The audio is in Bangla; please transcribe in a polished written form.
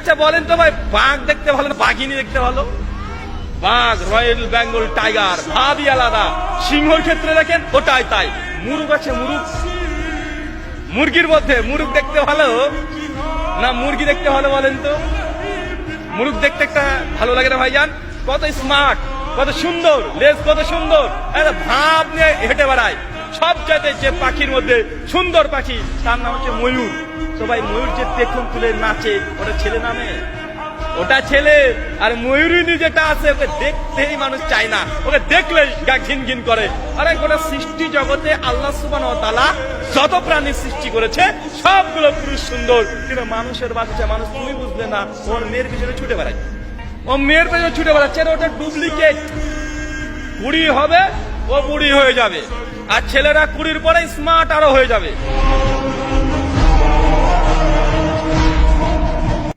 আচ্ছা বলেন তো ভাই, বাঘ দেখতে ভালো না বাঘিনী দেখতে ভালো? বাঘ, রয়্যাল বেঙ্গল টাইগার, ভাবই আলাদা। সিংহর ক্ষেত্রে দেখেন ওটাই তাই। মুরুগ আছে, মুরুগ, মুরগির মধ্যে মুরুগ দেখতে ভালো না মুরগি দেখতে ভালো বলেন তো? মুরুগ দেখতে একটা ভালো লাগে না ভাইজান? কত স্মার্ট, কত সুন্দর, লেজ কত সুন্দর, একটা ভাব নিয়ে হেঁটে বেড়ায়। সবচাইতে যে পাখির মধ্যে সুন্দর পাখি তার নাম হচ্ছে ময়ূর। তো ভাই ময়ূর যে পেখম তুলে নাচে, ওটা ছেলে নামে? ওটা ছেলে। আর ময়ূরিনী যেটা আছে ওকে দেখতেই মানুষ চায় না, ওকে দেখলেই গা ঘিন ঘিন করে। আরে গোটা সৃষ্টি জগতে আল্লাহ সুবহানাহু ওয়া তাআলা যত প্রাণী সৃষ্টি করেছে সবগুলো পুরুষ সুন্দর, কিন্তু মানুষের বাচ্চা মানুষ তুমি বুঝলে না, ওর মেয়ের পিছনে ছুটে বেড়ায়। ও মেয়ের পেছনে ছুটে বেড়াচ্ছে, ওটা ডুপ্লিকেট। কুড়ি হবে ও বুড়ি হয়ে যাবে, আর ছেলেরা কুড়ির পরে স্মার্ট আরো হয়ে যাবে।